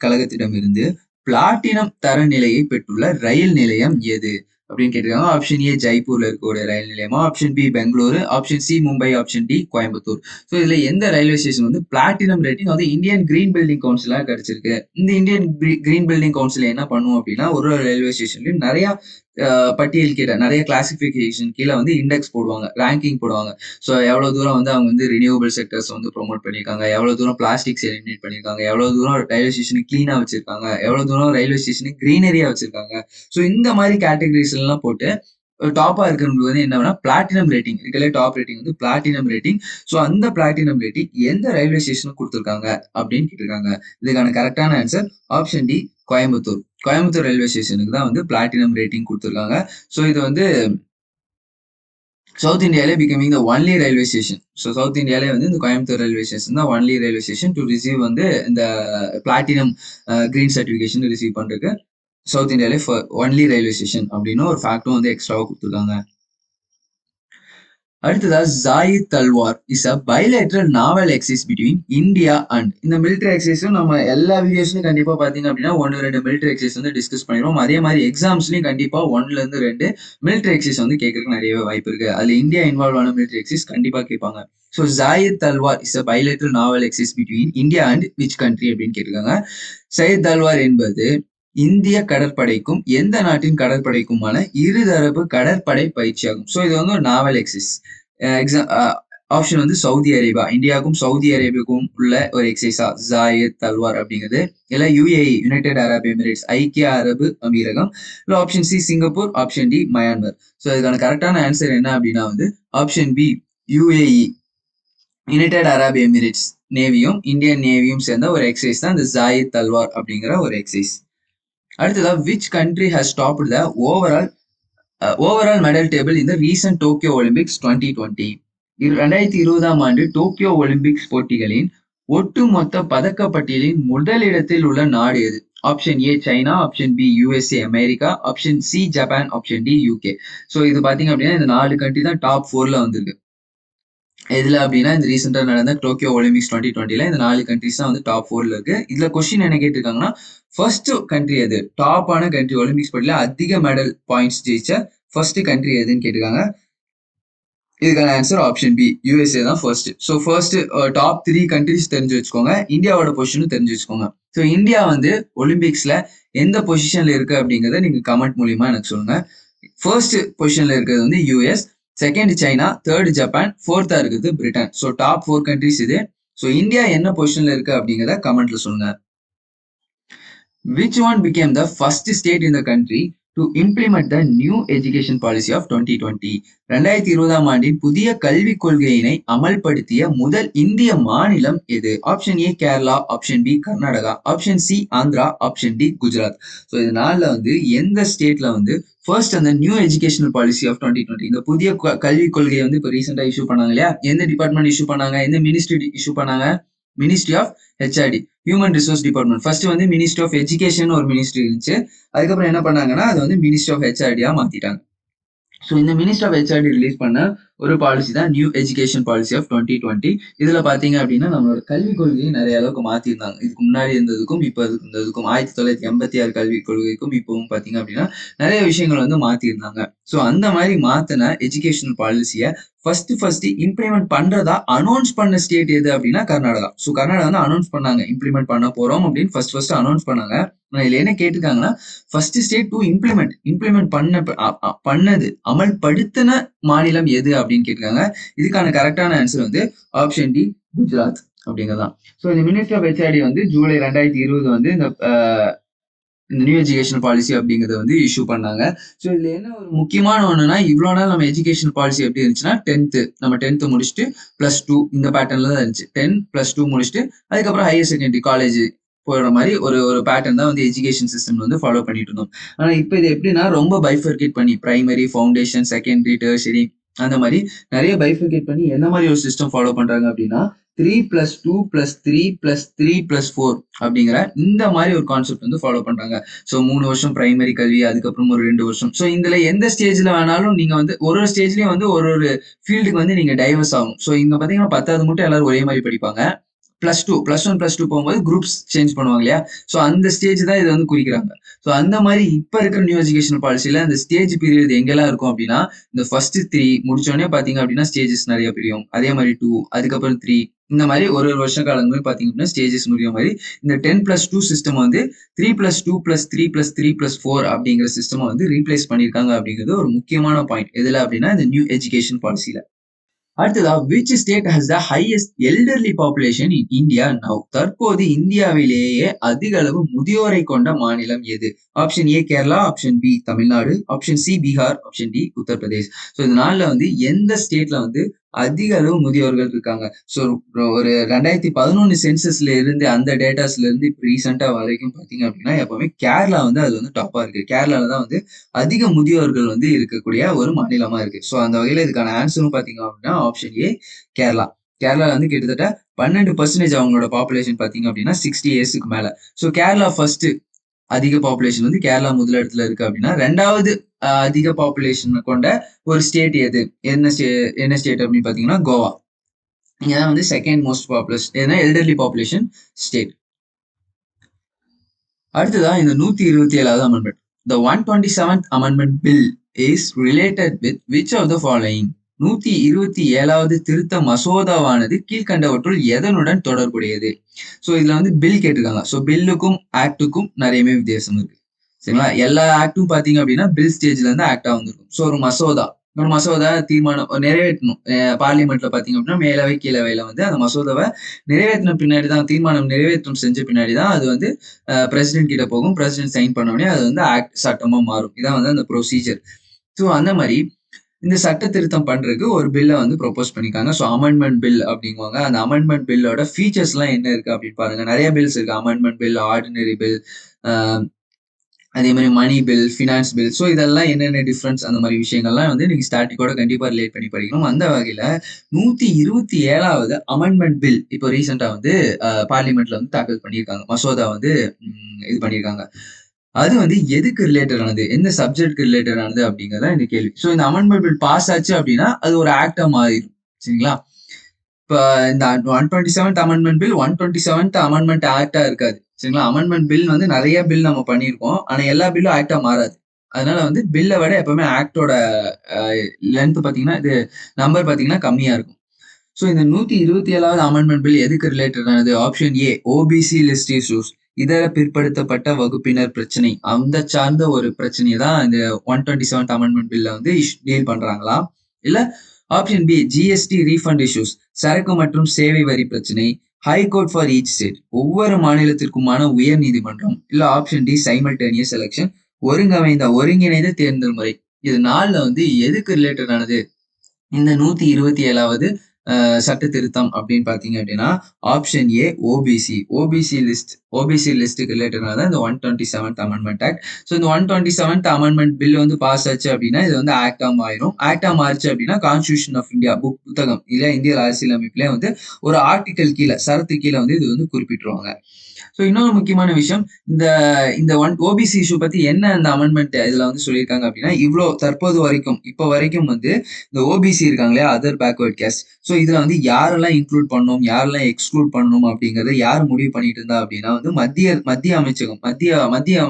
கழகத்திடமிருந்து பிளாட்டினம் தரநிலையை பெற்றுள்ள ரயில் நிலையம் எது அப்படின்னு கேட்டிருக்காங்க. ஆப்ஷன் ஏ ஜெய்ப்பூர்ல இருக்கக்கூடிய ரயில் நிலையமா, option B Bengaluru, option C Mumbai, option D Coimbatore. So இதுல எந்த ரயில்வே ஸ்டேஷன் வந்து பிளாட்டினம் ரேட்டிங் வந்து இந்தியன் கிரீன் பில்டிங் கவுன்சிலா கிடைச்சிருக்கு? இந்த இந்தியன் கிரீன் பில்டிங் கவுன்சில் என்ன பண்ணும் அப்படின்னா ஒரு ரயில்வே ஸ்டேஷன்லயும் நிறைய பட்டியல் கீழே நிறைய கிளாசிபிகேஷன் கீழே வந்து இண்டெக்ஸ் போடுவாங்க, ரேங்கிங் போடுவாங்க. ஸோ எவ்வளவு தூரம் வந்து அவங்க வந்து ரினியூவபிள் செக்டர்ஸ் வந்து ப்ரொமோட் பண்ணியிருக்காங்க, எவ்வளவு தூரம் பிளாஸ்டிக்ஸ் எலிமினேட் பண்ணியிருக்காங்க, எவ்வளவு தூரம் ரயில்வே ஸ்டேஷன் கிளீனா வச்சிருக்காங்க, எவ்வளவு தூரம் ரயில்வே ஸ்டேஷன் கிரீனரியா வச்சிருக்காங்க. ஸோ இந்த மாதிரி கேட்டகரிஸ் எல்லாம் போட்டு டாப்பா இருக்கிறவங்களுக்கு வந்து என்ன பிளாட்டினம் ரேட்டிங் இருக்கலே டாப் ரேட்டிங் வந்து பிளாட்டினம் ரேட்டிங். ஸோ அந்த பிளாட்டினம் ரேட்டிங் எந்த ரயில்வே ஸ்டேஷனுக்கு கொடுத்துருக்காங்க அப்படின்னு கேட்டிருக்காங்க. இதுக்கான கரெக்டான answer option D Coimbatore. Coimbatore railway ஸ்டேஷனுக்கு தான் வந்து பிளாட்டினம் ரேட்டிங் கொடுத்துருக்காங்க. ஸோ இது வந்து சவுத் இந்தியாலே becoming the only railway station. So south இந்தியாலே வந்து இந்த கோயம்புத்தூர் ரயில்வே ஸ்டேஷன் தான் only railway station to receive வந்து இந்த பிளாட்டினம் கிரீன் சர்டிஃபிகேஷன் ரிசீவ் பண்றதுக்கு சவுத் இந்தியாலே ஒன்லி ரயில்வே ஸ்டேஷன் அப்படின்னு ஒரு ஃபேக்டும் வந்து எக்ஸ்ட்ராவா கொடுத்துருக்காங்க. அடுத்ததா Zayed Talwar is a bilateral novel exercise between India and. இந்த மிலிட்டரி எக்ஸைஸும் நம்ம எல்லா வீடியோஸ்லயும் கண்டிப்பா பாத்தீங்க அப்படின்னா 1-2 மிலிட்டரி எக்ஸைஸ் வந்து டிஸ்கஸ் பண்ணிடுவோம். அதே மாதிரி எக்ஸாம்ஸ்லயும் கண்டிப்பா 1-2 மிலிட்டரி எக்ஸைஸ் வந்து கேட்கறதுக்கு நிறையவே வாய்ப்பு இருக்கு. அதுல இந்தியா இன்வால்வ் ஆன மிலிட்டரி எக்ஸைஸ் கண்டிப்பா கேட்பாங்க. So Zayed Talwar is a bilateral novel exercise between India and which country அப்படின்னு கேட்டிருக்காங்க. சையத் தல்வார் என்பது இந்திய கடற்படைக்கும் எந்த நாட்டின் கடற்படைக்குமான இருதரப்பு கடற்படை பயிற்சியாகும். ஸோ இது வந்து ஒரு நாவல் எக்ஸைஸ். ஆப்ஷன் வந்து சவுதி அரேபியா, இந்தியாவுக்கும் சவுதி அரேபியாவுக்கும் உள்ள ஒரு எக்ஸைஸா ஜாயித் தல்வார் அப்படிங்கிறது. இல்ல யுஏஇ, யுனைடெட் அரப் எமிரேட்ஸ், ஐக்கிய அரபு அமீரகம். இல்ல option C Singapore, option D Myanmar. So இதுக்கான கரெக்டான ஆன்சர் என்ன அப்படின்னா வந்து option B UAE, United Arab Emirates நேவியும் இந்தியன் நேவியும் சேர்ந்த ஒரு எக்ஸைஸ் தான் இந்த ஜாயித் தல்வார் அப்படிங்கிற ஒரு எக்ஸைஸ். அடுத்ததா which country has topped the overall medal table இந்த ரீசன்ட் டோக்கியோ ஒலிம்பிக்ஸ் 2020? 2020ஆம் ஆண்டு டோக்கியோ ஒலிம்பிக்ஸ் போட்டிகளின் ஒட்டுமொத்த பதக்க பட்டியலின் முதலிடத்தில் உள்ள நாடு எது? Option A China, option B USA America, option C Japan, option D UK. So இது பாத்தீங்க அப்படின்னா இந்த 4 கண்ட்ரி தான் டாப் 4ல வந்திருக்கு. எதுல அப்படின்னா இந்த ரீசெண்டா நடந்த டோக்கியோ ஒலிம்பிக்ஸ் 2020ல இந்த 4 கண்ட்ரிஸ் தான் வந்து டாப் 4ல இருக்கு. இதுல கொஸ்டின் என்ன கேட்டிருக்காங்கன்னா ஃபர்ஸ்ட் கண்ட்ரி எது, டாப்பான கண்ட்ரி ஒலிம்பிக்ஸ் போட்டியில அதிக மெடல் பாயிண்ட்ஸ் ஜெயிச்ச ஃபர்ஸ்ட் கண்ட்ரி எதுன்னு கேட்டிருக்காங்க. இதுக்கான ஆன்சர் ஆப்ஷன் பி யூஎஸ்ஏ தான் first. So first top 3 countries தெரிஞ்சு வச்சுக்கோங்க, இந்தியாவோட பொசிஷனும் தெரிஞ்சு வச்சுக்கோங்க. ஸோ இந்தியா வந்து ஒலிம்பிக்ஸ்ல எந்த பொசிஷன்ல இருக்கு அப்படிங்கறத நீங்க கமெண்ட் மூலியமா எனக்கு சொல்லுங்க. ஃபர்ஸ்ட் பொசிஷன்ல இருக்கிறது வந்து US, second China, third Japan, ஃபோர்த்தா இருக்குது பிரிட்டன். ஸோ டாப் 4 கண்ட்ரிஸ் இது. ஸோ இந்தியா என்ன பொசிஷன்ல இருக்கு அப்படிங்கிறத கமெண்ட்ல சொல்லுங்க. Which one became the first state in the country to implement the new education policy of 2020? 2020ஆம் ஆண்டின் புதிய கல்விக் கொள்கையினை அமல்படுத்திய முதல் இந்திய மாநிலம் எது? Option A Kerala, option B Karnataka, option C Andhra, option D Gujarat. So இது நாளில் வந்து எந்த ஸ்டேட்ல வந்து ஃபர்ஸ்ட் அந்த நியூ எஜுகேஷனல் பாலிசி ஆஃப் 2020 இந்த புதிய கல்விக் கொள்கையை வந்து இப்போ ரீசெண்டா இஷ்யூ பண்ணாங்க இல்லையா? எந்த டிபார்ட்மெண்ட் இஷ்யூ பண்ணாங்க? எந்த மினிஸ்ட்ரி இஷ்யூ பண்ணாங்க? Ministry of HRD, human resource department. First வந்து மினிஸ்ட்ரி ஆஃப் எஜுகேஷன் ஒரு மினிஸ்ட்ரி இருந்துச்சு. அதுக்கப்புறம் என்ன பண்ணாங்கன்னா அது வந்து மினிஸ்ட்ரி ஆஃப் ஹெச்ஆர்டியா மாத்திட்டாங்க. ஸோ இந்த மினிஸ்டர் ஆஃப் ஹெச்ஆர்டி ரிலீஸ் பண்ண ஒரு பாலிசி தான் நியூ எஜுகேஷன் பாலிசி ஆஃப் 2020. இதுல பாத்தீங்க அப்படின்னா நம்மளோட கல்விக் கொள்கையை நிறைய அளவுக்கு மாத்திருந்தாங்க. இதுக்கு முன்னாடி இருந்ததுக்கும் இப்போ இருந்ததுக்கும் 1986 கல்விக் கொள்கைக்கும் இப்பவும் பாத்தீங்க அப்படின்னா நிறைய விஷயங்கள் வந்து மாத்திருந்தாங்க. ஸோ அந்த மாதிரி மாத்தின எஜுகேஷனல் பாலிசியை ஃபர்ஸ்ட் இம்ப்ளிமெண்ட் பண்றதா அனௌன்ஸ் பண்ண ஸ்டேட் எது அப்படின்னா கர்நாடகா. ஸோ கர்நாடகா வந்து அனௌன்ஸ் பண்ணாங்க இம்ப்ளிமெண்ட் பண்ண போறோம் அப்படின்னு ஃபர்ஸ்ட் அனௌன்ஸ் பண்ணாங்க. இதுல என்ன கேட்டிருக்காங்கன்னா ஃபர்ஸ்ட் ஸ்டேட் டு இம்ப்ளிமெண்ட் பண்ணது அமல்படுத்தின மாநிலம் எது அப்படின்னு கேட்டிருக்காங்க. இதுக்கான கரெக்டான ஆன்சர் வந்து ஆப்ஷன் டி, குஜராத் அப்படிங்கறதான். ஸோ இந்த மினிஸ்டர் ஆஃப் ஹெச்ஆர்டி வந்து ஜூலை 2020 வந்து இந்த நியூ எஜுகேஷன் பாலிசி அப்படிங்கறத வந்து இஷ்யூ பண்ணாங்க. ஸோ இதுல என்ன ஒரு முக்கியமான ஒண்ணுன்னா இவ்வளவு நாள் நம்ம எஜுகேஷன் பாலிசி எப்படி இருந்துச்சுன்னா நம்ம டென்த் முடிச்சுட்டு +2 இந்த பேட்டர்ன்ல தான் இருந்துச்சு. 10+2 முடிச்சுட்டு அதுக்கப்புறம் ஹையர் செகண்டரி காலேஜ் போற மாதிரி ஒரு ஒரு பேட்டர்ன் தான் வந்து எஜுகேஷன் சிஸ்டம் வந்து ஃபாலோ பண்ணிட்டு இருந்தோம். ஆனா இப்போ இது எப்படின்னா ரொம்ப பைஃபர்கேட் பண்ணி பிரைமரி, ஃபவுண்டேஷன், செகண்டரி, டெர்ஷரி அந்த மாதிரி நிறைய பைஃபர்கேட் பண்ணி என்ன மாதிரி ஒரு சிஸ்டம் ஃபாலோ பண்றாங்க அப்படின்னா 3+2+3+3+4 அப்படிங்கிற இந்த மாதிரி ஒரு கான்செப்ட் வந்து ஃபாலோ பண்றாங்க. ஸோ 3 வருஷம் பிரைமரி கல்வி, அதுக்கப்புறம் ஒரு 2 வருஷம். ஸோ இதுல எந்த ஸ்டேஜ்ல வேணாலும் நீங்க வந்து ஒரு ஸ்டேஜ்லயும் வந்து ஒரு ஃபீல்டுக்கு வந்து நீங்க டைவர்ஸ் ஆகும். ஸோ இங்க பாத்தீங்கன்னா 10வது மட்டும் எல்லாரும் ஒரே மாதிரி படிப்பாங்க. +2 +1 +2 போகும்போது குரூப்ஸ் சேஞ்ச் பண்ணுவாங்க இல்லையா? ஸோ அந்த ஸ்டேஜ் தான் இதை வந்து குறிக்கிறாங்க. ஸோ அந்த மாதிரி இப்ப இருக்கிற நியூ எஜுகேஷன் பாலிசியில அந்த ஸ்டேஜ் பீரியட் எங்கெல்லாம் இருக்கும் அப்படின்னா இந்த ஃபர்ஸ்ட் 3 முடிச்சோடனே பாத்தீங்க அப்படின்னா ஸ்டேஜஸ் நிறைய பிரியும். அதே மாதிரி 2, அதுக்கப்புறம் 3 இந்த மாதிரி ஒரு வருஷ காலங்கள் பாத்தீங்க அப்படின்னா ஸ்டேஜஸ் முடியும் மாதிரி இந்த 10+2 சிஸ்டம் வந்து 3+2+3+3+4 அப்படிங்கிற சிஸ்டம் வந்து ரீப்ளேஸ் பண்ணிருக்காங்க அப்படிங்கிறது ஒரு முக்கியமான பாயிண்ட். எதுல அப்படின்னா இந்த நியூ எஜுகேஷன் பாலிசியில. அடுத்ததா which state has the highest elderly population in India now? தற்போது இந்தியாவிலேயே அதிக அளவு முதியோரை கொண்ட மாநிலம் எது? Option A Kerala, option B Tamil Nadu, option C Bihar, option D Uttar Pradesh. So இந்த நாள்ல வந்து எந்த ஸ்டேட்ல வந்து அதிக அளவு முதியோர்கள் இருக்காங்க? ஸோ ஒரு 2011 சென்சஸ்ல இருந்து அந்த டேட்டாஸ்ல இருந்து இப்போ ரீசெண்டா வரைக்கும் பாத்தீங்க அப்படின்னா எப்பவுமே கேரளா வந்து அது வந்து டாப்பா இருக்கு. கேரளால தான் வந்து அதிக முதியோர்கள் வந்து இருக்கக்கூடிய ஒரு மாநிலமா இருக்கு. ஸோ அந்த வகையில இதுக்கான ஆன்சரும் பாத்தீங்க அப்படின்னா ஆப்ஷன் ஏ கேரளா. கேரளால வந்து கிட்டத்தட்ட 12% அவங்களோட பாப்புலேஷன் பாத்தீங்க அப்படின்னா 60 இயர்ஸ்க்கு மேல. ஸோ கேரளா ஃபர்ஸ்ட் அதிக பாப்புலேஷன் வந்து கேரளா முதல் இடத்துல இருக்கு அப்படின்னா 2வது அதிக பாப்புலேஷன் கொண்ட ஒரு ஸ்டேட் எது? என்ன ஸ்டேட் அப்படின்னு பாத்தீங்கன்னா கோவா. இங்கதான் வந்து செகண்ட் மோஸ்ட் பாப்புலஸ் ஏன்னா எல்டர்லி பாப்புலேஷன் ஸ்டேட். அடுத்ததா இந்த 127வது amendment. The 127th amendment bill is related with which of the following? 127வது திருத்த மசோதாவானது கீழ்கண்டவற்றுள் எதனுடன் தொடர்புடையது? ஸோ இதுல வந்து பில் கேட்டிருக்காங்க. ஸோ பில்லுக்கும் ஆக்டுக்கும் நிறையவே வித்தியாசம் இருக்கு. சரிங்களா? எல்லா ஆக்டும் பாத்தீங்க அப்படின்னா பில் ஸ்டேஜ்ல இருந்து ஆக்டா வந்திருக்கும். ஸோ ஒரு மசோதா தீர்மானம் நிறைவேற்றணும். பார்லிமெண்ட்ல பாத்தீங்க அப்படின்னா மேலவை கீழவையில வந்து அந்த மசோதாவை நிறைவேற்றின பின்னாடி தான் தீர்மானம் நிறைவேற்றம் செஞ்ச பின்னாடி தான் அது வந்து பிரசிடென்ட் கிட்ட போகும். பிரசிடென்ட் சைன் பண்ண உடனே அது வந்து ஆக்ட் சட்டமா மாறும். இதான் வந்து அந்த ப்ரொசீஜர். ஸோ அந்த மாதிரி இந்த சட்ட திருத்தம் பண்றதுக்கு ஒரு பில்லை வந்து ப்ரொபோஸ் பண்ணிருக்காங்க. ஸோ அமெண்ட்மெண்ட் பில் அப்படிங்குவாங்க. அந்த அமெண்ட்மெண்ட் பில்லோட ஃபீச்சர்ஸ் எல்லாம் என்ன இருக்கு அப்படின்னு பாருங்க. நிறைய பில்ஸ் இருக்கு. அமெண்ட்மெண்ட் பில், ஆர்டினரி பில், அதே மாதிரி money bill, finance bill. So இதெல்லாம் என்னென்ன டிஃபரன்ஸ் அந்த மாதிரி விஷயங்கள்லாம் வந்து நீங்க ஸ்டாட்டிக்கோட கண்டிப்பா ரிலேட் பண்ணி படிக்கணும். அந்த வகையில 127வது அமெண்ட்மெண்ட் பில் இப்போ ரீசெண்டா வந்து பார்லிமெண்ட்ல வந்து தாக்கல் பண்ணியிருக்காங்க. மசோதா வந்து இது பண்ணியிருக்காங்க. அது வந்து எதுக்கு ரிலேட்டட் ஆனது, எந்த சப்ஜெக்ட்க்கு ரிலேட்டட் ஆனது அப்படிங்கறத இந்த கேள்வி. ஸோ இந்த அமெண்ட்மெண்ட் பில் பாஸ் ஆச்சு அப்படின்னா அது ஒரு ஆக்டா மாறிடும். சரிங்களா? இப்ப இந்த 127th amendment bill 127th amendment ஆக்டா இருக்காது. சரிங்களா? அமெண்ட்மெண்ட் பில் வந்து நிறைய பில் நம்ம பண்ணியிருக்கோம். ஆனா எல்லா பில்லும் ஆக்டா மாறாது. அதனால வந்து பில்லை விட எப்பவுமே ஆக்டோட லென்த் பாத்தீங்கன்னா இது நம்பர் பாத்தீங்கன்னா கம்மியா இருக்கும். ஸோ இந்த 127வது அமெண்ட்மெண்ட் பில் எதுக்கு ரிலேட்டட் ஆனது? Option A OBC list issues, இதர பிற்படுத்தப்பட்ட வகுப்பினர் பிரச்சனை, அந்த சார்ந்த ஒரு பிரச்சனையை தான் இந்த 127th அமெண்ட்மெண்ட் பில்ல வந்து டீல் பண்றாங்களா? இல்ல option B GST refund issues, சரக்கு மற்றும் சேவை வரி பிரச்சனை, ஹைகோர்ட் ஃபார் ஈச் ஸ்டேட், ஒவ்வொரு மாநிலத்திற்குமான உயர் நீதிமன்றம், இல்ல ஆப்ஷன் டி சைமல்டேனியஸ் எலெக்ஷன், ஒருங்கிணைந்த தேர்தல் முறை. இது நாலுல வந்து எதுக்கு ரிலேட்டட் ஆனது? இந்த 127வது சட்ட திருத்தம் அப்படின்னு பாத்தீங்க அப்படின்னா ஆப்ஷன் ஏ ஓபிசி. ஓபிசி லிஸ்ட்டுக்கு ரிலேட்டடாக தான் இந்த 127th அமெண்ட்மெண்ட் ஆக்ட். ஸோ இந்த 127th அமெண்ட்மெண்ட் பில் வந்து பாஸ் ஆச்சு அப்படின்னா இது வந்து ஆக்டா மாறிடும். ஆக்டா மாறிச்சு அப்படின்னா கான்ஸ்டியூஷன் ஆஃப் இந்தியா புத்தகம் இல்ல இந்திய அரசியலமைப்புல வந்து ஒரு ஆர்டிகல் கீழே சரத்து கீழே வந்து இது வந்து குறிப்பிட்டுருவாங்க. ஸோ இன்னொரு முக்கியமான விஷயம், இந்த இந்த ஓபிசி இஷ்யூ பத்தி என்ன அந்த அமெண்ட்மெண்ட் இதுல வந்து சொல்லியிருக்காங்க அப்படின்னா, இவ்வளோ தற்போது வரைக்கும் இப்போ வரைக்கும் வந்து இந்த ஓபிசி இருக்காங்களே அதர் பேக்வர்ட் கேஸ்ட், ஸோ இதுல வந்து யாரெல்லாம் இன்க்ளூட் பண்ணணும் யாரெல்லாம் எக்ஸ்க்ளூட் பண்ணணும் அப்படிங்கறத யார் முடிவு பண்ணிட்டு இருந்தா அப்படின்னா வந்து மத்திய அமைச்சகம் மத்திய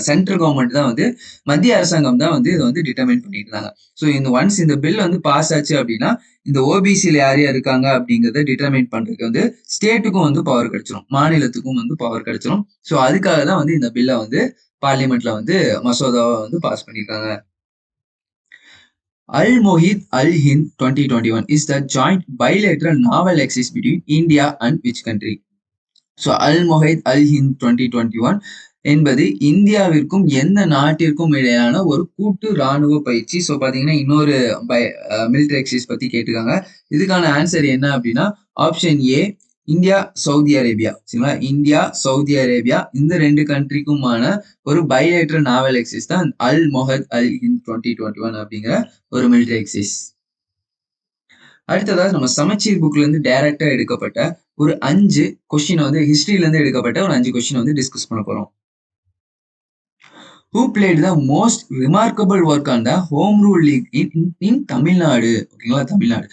சென்ட்ரல் கவர்மெண்ட் தான் வந்து மத்திய அரசாங்கம் தான் வந்து இதை வந்து டிட்டர்மைன் பண்ணிட்டு இருந்தாங்க. ஸோ இந்த ஒன்ஸ் இந்த பில் வந்து பாஸ் ஆச்சு அப்படின்னா இந்த ஓபிசியில் யார் யார் இருக்காங்க அப்படிங்கிறத டிட்டர்மைன் பண்றதுக்கு வந்து ஸ்டேட்டுக்கும் வந்து பவர் கிடைச்சிடும், மாநிலத்துக்கும் வந்து பவர் கிடைச்சிடும். ஸோ அதுக்காக தான் வந்து இந்த பில்லை வந்து பார்லிமெண்ட்ல வந்து மசோதாவை வந்து பாஸ் பண்ணியிருக்காங்க. Al-Mohid Al-Hind 2021 is the joint bilateral naval exercise between India and which country? So Al-Mohid Al-Hind 2021 என்பது இந்தியாவிற்கும் எந்த நாட்டிற்கும் இடையான ஒரு கூட்டு ராணுவ பயிற்சி. ஸோ பாத்தீங்கன்னா இன்னொரு மிலிட்டரி எக்ஸசைஸ் பத்தி கேட்டிருக்காங்க. இதுக்கான ஆன்சர் என்ன அப்படின்னா option A India Saudi Arabia. சரிங்களா, இந்தியா சவுதி அரேபியா இந்த ரெண்டு கண்ட்ரிக்குமான ஒரு பைலேட்டரல் நாவல் எக்ஸசைஸ் தான் Al-Mohid Al-Hind 2021 அப்படிங்கிற ஒரு மிலிட்டரி எக்ஸசைஸ். அடுத்ததாக நம்ம சமச்சீர் புக்ல இருந்து டைரக்டா எடுக்கப்பட்ட ஒரு 5 கொஸ்டின் வந்து ஹிஸ்டரியில இருந்து எடுக்கப்பட்ட ஒரு 5 கொஸ்டின் வந்து டிஸ்கஸ் பண்ண போறோம். Who played the most remarkable work on the Home Rule League in Tamil Nadu? ஓகேங்களா, தமிழ்நாடு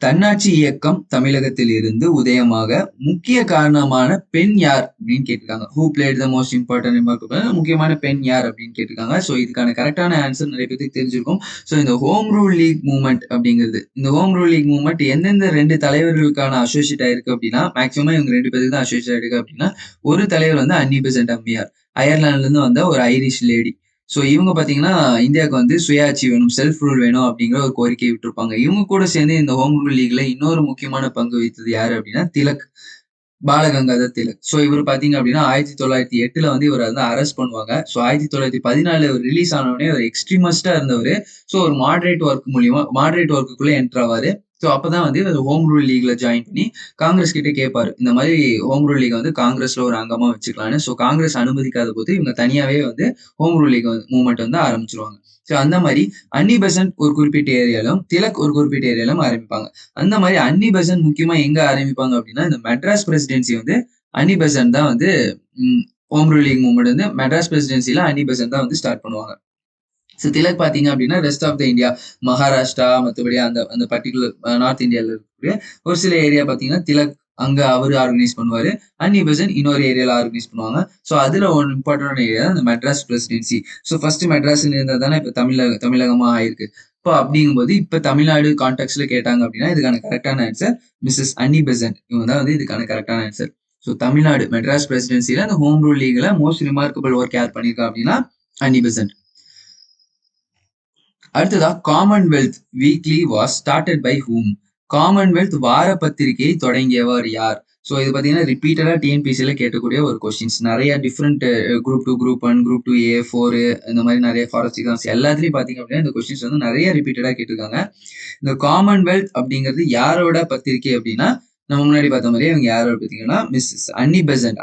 தன்னாட்சி இயக்கம் தமிழகத்தில் இருந்து உதயமாக முக்கிய காரணமான பெண் யார் அப்படின்னு கேட்டிருக்காங்க. Who plate the most important remarkable, முக்கியமான பெண் யார் அப்படின்னு கேட்டிருக்காங்க. ஸோ இதுக்கான கரெக்டான ஆன்சர் நிறைய பேருக்கு தெரிஞ்சிருக்கும். ஸோ இந்த ஹோம் ரூல் லீக் மூவ்மெண்ட் அப்படிங்கிறது, இந்த ஹோம் ரூல் லீக் மூவ்மெண்ட் எந்தெந்த 2 தலைவர்களுக்கான அசோசியேட் ஆயிருக்கு அப்படின்னா மேக்ஸிமம் இவங்க 2 பேருக்கு தான் அசோசியேட் ஆயிருக்கு அப்படின்னா, ஒரு தலைவர் வந்து அன்னி பெசன்ட் அம்மையார், அயர்லாந்துல இருந்து வந்த ஒரு ஐரிஷ் லேடி. ஸோ இவங்க பாத்தீங்கன்னா இந்தியாவுக்கு வந்து சுயாட்சி வேணும், செல்ஃப் ரூல் வேணும் அப்படிங்கிற ஒரு கோரிக்கை விட்டுருப்பாங்க. இவங்க கூட சேர்ந்து இந்த ஹோம் ரூல் லீக்ல இன்னொரு முக்கியமான பங்கு வகித்தது யாரு அப்படின்னா திலக், பாலகங்காதர் திலக். ஸோ இவர் பாத்தீங்க அப்படின்னா 1908 வந்து இவர் வந்து அரெஸ்ட் பண்ணுவாங்க. ஸோ 1914 இவர் ரிலீஸ் ஆனவுடனே ஒரு எக்ஸ்ட்ரீமிஸ்டா இருந்தவர். ஸோ ஒரு மாடரேட் ஒர்க்குக்குள்ள என்டர் ஆவாரு. ஸோ அப்பதான் வந்து இவர் ஹோம் ரூல் லீக்ல ஜாயின் பண்ணி காங்கிரஸ் கிட்ட கேட்பாரு, இந்த மாதிரி ஹோம் ரூல் லீக் வந்து காங்கிரஸ்ல ஒரு அங்கமா வச்சுக்கலான்னு. ஸோ காங்கிரஸ் அனுமதிக்காத போது இவங்க தனியாவே வந்து ஹோம் ரூல் லீக் மூவ்மெண்ட் வந்து ஆரம்பிச்சிருவாங்க. ஸோ அந்த மாதிரி அன்னி பெசன்ட் ஒரு குறிப்பிட்ட ஏரியாலும் திலக் ஒரு குறிப்பிட்ட ஏரியாலும் ஆரம்பிப்பாங்க. அந்த மாதிரி அன்னி பெசன்ட் முக்கியமா எங்க ஆரம்பிப்பாங்க அப்படின்னா இந்த மெட்ராஸ் பிரசிடென்சி வந்து அன்னி பெசன்ட் தான் வந்து ஹோம் ரூல் லீக் மூவ்மெண்ட் வந்து மெட்ராஸ் பிரசிடென்சில அன்னி பெசன்ட் தான் வந்து ஸ்டார்ட் பண்ணுவாங்க. ஸோ திலக் பாத்தீங்க அப்படின்னா rest of the India, Maharashtra மற்றபடி அந்த அந்த பர்டிகுலர் நார்த் இந்தியாவில் இருக்கக்கூடிய ஒரு சில ஏரியா பாத்தீங்கன்னா திலக் அங்க அவரு ஆர்கனைஸ் பண்ணுவாரு, அன்னி பெசன்ட் இன்னொரு ஏரியால ஆர்கனைஸ் பண்ணுவாங்க. ஸோ அதுல ஒரு இம்பார்ட்டன்ட் ஏரியா இந்த மெட்ராஸ் பிரசிடென்சி. ஸோ ஃபர்ஸ்ட் மெட்ராஸ்ல இருந்தா தானே இப்ப தமிழகமா ஆயிருக்கு. இப்போ அப்படிங்கும்போது இப்ப தமிழ்நாடு கான்டெக்ட்ல கேட்டாங்க அப்படின்னா இதுக்கான கரெக்டான ஆன்சர் மிஸ்ஸஸ் அன்னி பெசன்ட். இவங்க தான் வந்து இதுக்கான கரெக்டான ஆன்சர். ஸோ தமிழ்நாடு மெட்ராஸ் பிரசிடென்சில அந்த ஹோம் ரூல் லீக்ல மோஸ்ட் ரிமார்க்கபிள் ஒர்க் யார் பண்ணிருக்கா அப்படின்னா அன்னி பெசன்ட். அடுத்ததா Commonwealth weekly was started by whom. Commonwealth வார பத்திரிகையை தொடங்கியவர் யார்? ஸோ இது பார்த்தீங்கன்னா ரிப்பீட்டடா டிஎன்பிசியில கேட்கக்கூடிய ஒரு கொஸ்டின்ஸ். நிறைய different group 2, group 1, group 2A, 4 இந்த மாதிரி நிறைய ஃபாரஸ்ட் எக்ஸாம்ஸ் எல்லாத்துலயும் பார்த்தீங்க அப்படின்னா இந்த கொஸ்டின்ஸ் வந்து நிறைய ரிப்பீட்டடா கேட்டிருக்காங்க. இந்த காமன்வெல்த் அப்படிங்கிறது யாரோட பத்திரிகை அப்படின்னா நம்ம முன்னாடி பார்த்த மாதிரியே இவங்க யாரோட பார்த்தீங்கன்னா மிஸ்ஸஸ் அன்னி பெசன்ட்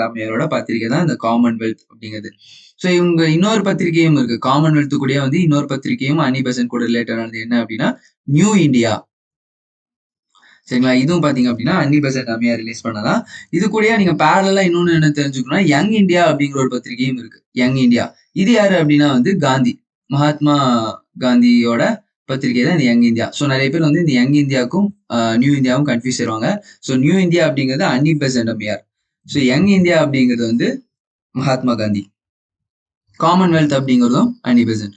அம்மையாரோட பத்திரிகை தான் இந்த காமன்வெல்த் அப்படிங்கிறது. ஸோ இவங்க இன்னொரு பத்திரிகையும் இருக்கு, காமன்வெல்த் கூட வந்து இன்னொரு பத்திரிகையும் அன்னி பெசன்ட் கூட ரிலேட்டடானது என்ன அப்படின்னா நியூ இந்தியா. சரிங்களா, இதுவும் பாத்தீங்க அப்படின்னா அன்னி பெசன்ட் அம்மையார் ரிலீஸ் பண்ணலாம். இது கூட நீங்க பேரலா இன்னொன்னு என்ன தெரிஞ்சுக்கணும்னா யங் இந்தியா அப்படிங்கிற ஒரு பத்திரிகையும் இருக்கு, யங் இந்தியா. இது யாரு அப்படின்னா வந்து காந்தி, மகாத்மா காந்தியோட பத்திரிகை தான் இந்த யங் இந்தியா. ஸோ நிறைய பேர் வந்து இந்த யங் இந்தியாவுக்கும் நியூ இந்தியாவும் கன்ஃபியூஸ் ஆயிருவாங்க. ஸோ நியூ இந்தியா அப்படிங்கிறது அன்னி பெசன்ட் அம்மையார், ஸோ யங் இந்தியா அப்படிங்கிறது வந்து மகாத்மா காந்தி, காமன்வெல்த் அப்படிங்கிறதும் அன்னி Besant.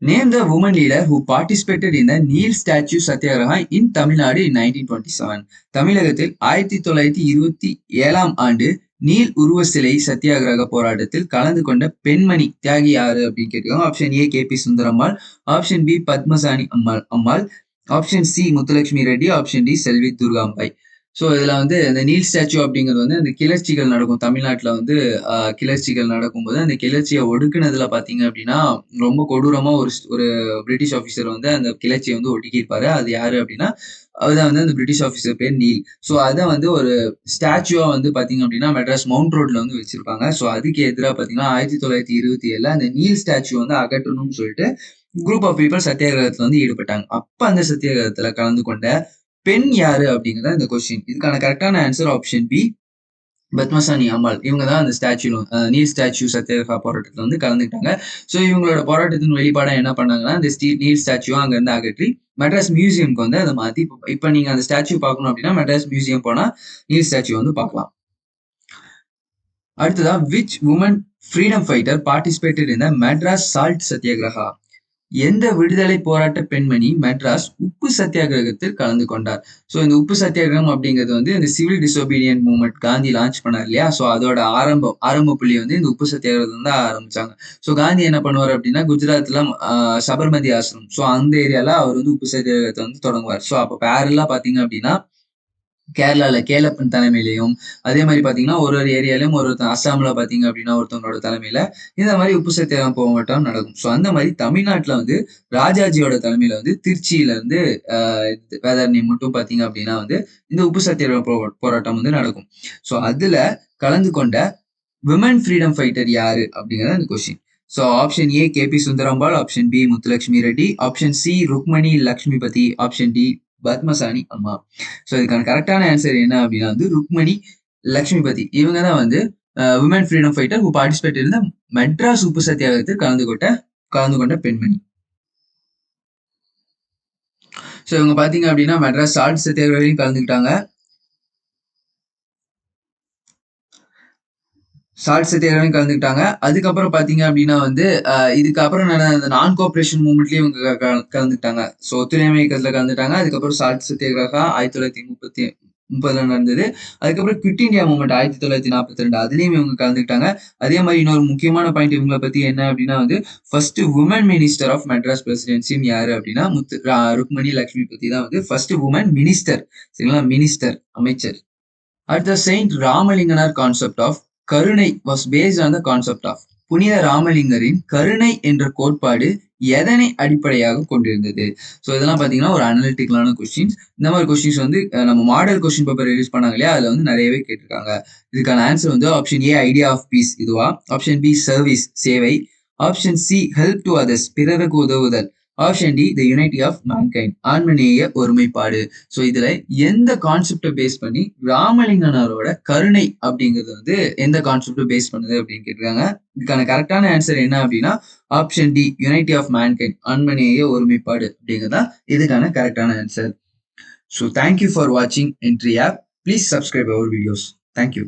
Name the woman leader who participated in the Neil Statue Satyagraha in Tamil Nadu in 1927. தமிழகத்தில் 1927 ஆண்டு நீல் உருவ சிலை சத்தியாகிரக போராட்டத்தில் கலந்து கொண்ட பெண்மணி தியாகி யாரு அப்படின்னு கேட்டிருக்காங்க. Option A KB Sundarammal, option B Padmasani Ammal, option C Muthulakshmi Reddy, option D Selvi Durgambai. So இதுல வந்து இந்த நீல் ஸ்டாச்சு அப்படிங்கிறது வந்து இந்த கிளர்ச்சிகள் நடக்கும் தமிழ்நாட்டுல வந்து கிளர்ச்சிகள் நடக்கும்போது அந்த கிளர்ச்சியை ஒடுக்குனதுல பாத்தீங்க அப்படின்னா ரொம்ப கொடூரமா ஒரு பிரிட்டிஷ் ஆஃபீஸர் வந்து அந்த கிளர்ச்சியை வந்து ஒடுக்கியிருப்பாரு. அது யாரு அப்படின்னா அதுதான் வந்து அந்த பிரிட்டிஷ் ஆஃபீஸர் பேர் நீல். ஸோ அதை வந்து ஒரு ஸ்டாச்சுவா வந்து பாத்தீங்க அப்படின்னா மெட்ராஸ் மவுண்ட் ரோட்ல வந்து வச்சிருப்பாங்க. ஸோ அதுக்கு எதிராக பாத்தீங்கன்னா 1927 அந்த நீல் ஸ்டாச்சு வந்து அகற்றணும்னு சொல்லிட்டு குரூப் ஆஃப் பீப்புள் சத்தியாகிரகத்துல வந்து ஈடுபட்டாங்க. அப்ப அந்த சத்தியாகிரகத்துல கலந்து கொண்ட பெண் யாரு அப்படிங்கிறத இந்த கொஸ்டின். இதுக்கான கரெக்டான ஆன்சர் ஆப்ஷன் பி பத்மசானி அம்மாள். இவங்க தான் அந்த நீர் ஸ்டாச்சு சத்தியாகிரக போராட்டத்துல வந்து கலந்துக்கிட்டாங்க. ஸோ இவங்களோட போராட்டத்தின் வெளிப்பாடா என்ன பண்ணாங்கன்னா இந்த நீர் ஸ்டாச்சுவை அங்க இருந்து அகற்றி மெட்ராஸ் மியூசியம்க்கு வந்து அதை மாத்தி இப்ப நீங்க அந்த ஸ்டாச்சு பார்க்கணும் அப்படின்னா மெட்ராஸ் மியூசியம் போனா நீர் ஸ்டாச்சு வந்து பார்க்கலாம். அடுத்ததா which woman freedom fighter participated in the Madras salt satyagraha? எந்த விடுதலை போராட்ட பெண்மணி மெட்ராஸ் உப்பு சத்தியாகிரகத்தில் கலந்து கொண்டார்? ஸோ இந்த உப்பு சத்தியாகிரகம் அப்படிங்கிறது வந்து இந்த civil disobedient movement Gandhi launch பண்ணார் இல்லையா? ஸோ அதோட ஆரம்ப புள்ளி வந்து இந்த உப்பு சத்தியாகிரகம் தான் ஆரம்பிச்சாங்க. ஸோ காந்தி என்ன பண்ணுவார் அப்படின்னா குஜராத்ல சபர்மதி ஆசிரம், ஸோ அந்த ஏரியால அவர் வந்து உப்பு சத்தியாகிரகத்தை வந்து தொடங்குவார். ஸோ அப்போ பேரலா பாத்தீங்க அப்படின்னா கேரளால கேலப்பன் தலைமையிலையும் அதே மாதிரி பாத்தீங்கன்னா ஒரு ஏரியாலையும் அஸ்ஸாம்ல பாத்தீங்க அப்படின்னா ஒருத்தவங்களோட தலைமையில இந்த மாதிரி உப்பு சத்தியாகிரகம் போராட்டம் நடக்கும். ஸோ அந்த மாதிரி தமிழ்நாட்டுல வந்து ராஜாஜியோட தலைமையில வந்து திருச்சியில இருந்து வேதாரண்யம் மட்டும் பாத்தீங்க அப்படின்னா வந்து இந்த உப்பு சத்தியாகிரக போராட்டம் வந்து நடக்கும். ஸோ அதுல கலந்து கொண்ட விமன் ஃப்ரீடம் ஃபைட்டர் யாரு அப்படிங்கிறது அந்த question. So option A KB Sundarambal, option B Muthulakshmi Reddy, option C Rukmini Lakshmipathi, option D Padmasani Amma. So இதுக்கான கரெக்டான ஆன்சர் என்ன அப்படின்னா வந்து ருக்மணி லக்ஷ்மிபதி. இவங்க தான் வந்து women freedom fighter who participate இருந்த மெட்ராஸ் உப்பு சத்தியாகிரகத்தில் கலந்து கொண்ட பெண்மணி. ஸோ இவங்க பாத்தீங்க அப்படின்னா மெட்ராஸ் சால்ட் சத்தியாகிரகத்தையும் கலந்துக்கிட்டாங்க. சால்ட் சத்தியாகிரகம் கலந்துக்கிட்டாங்க. அதுக்கப்புறம் பாத்தீங்க அப்படின்னா வந்து இதுக்கப்புறம் நடந்த நான் கோஆபரேஷன் மூவ்மெண்ட்லயும் இவங்க கலந்துக்கிட்டாங்க. ஸோ ஒத்துழையாமை இயக்கத்துல கலந்துட்டாங்க. அதுக்கப்புறம் சால்ட் சத்தியாகிரகா 1930 நடந்தது. அதுக்கப்புறம் குவிட் இந்தியா மூவ்மெண்ட் 1942 அதுலயும் இவங்க கலந்துக்கிட்டாங்க. அதே மாதிரி இன்னொரு முக்கியமான பாயிண்ட் இவங்களை பத்தி என்ன அப்படின்னா வந்து first woman minister of Madras பிரசிடென்சின்னு யாரு அப்படின்னா ருக்மணி லக்ஷ்மி பத்தி தான் வந்து ஃபர்ஸ்ட் உமன் மினிஸ்டர். சரிங்களா, மினிஸ்டர் அமைச்சர். அடுத்த செயின்ட் ராமலிங்கனார் கான்செப்ட் ஆஃப் கருணை was based on the concept of. புனித ராமலிங்கரின் கருணை என்ற கோட்பாடு எதனை அடிப்படையாக கொண்டிருந்தது? ஸோ இதெல்லாம் பார்த்தீங்கன்னா ஒரு அனலிட்டிக்கலான கொஸ்டின்ஸ். இந்த மாதிரி கொஸ்டின்ஸ் வந்து நம்ம மாடல் கொஸ்டின் பேப்பர் ரிலீஸ் பண்ணாங்க இல்லையா, அதில் வந்து நிறையவே கேட்டிருக்காங்க. இதுக்கான ஆன்சர் வந்து option A idea of peace இதுவா, ஆப்ஷன் பி சர்வீஸ் சேவை, option C help to others பிறருக்கு உதவுதல், option D the unity of mankind ஆன்மநேய ஒருமைப்பாடு. ஸோ இதுல எந்த கான்செப்டை பேஸ் பண்ணி ராமலிங்கனாரோட கருணை அப்படிங்கிறது வந்து எந்த கான்செப்டை பேஸ் பண்ணுது அப்படின்னு கேட்டிருக்காங்க. இதுக்கான கரெக்டான ஆன்சர் என்ன அப்படின்னா option D unity of mankind ஆன்மநேய ஒருமைப்பாடு அப்படிங்கிறதா இதுக்கான கரெக்டான ஆன்சர். ஸோ தேங்க்யூ ஃபார் வாட்சிங் Entri app. Please subscribe our videos. Thank you.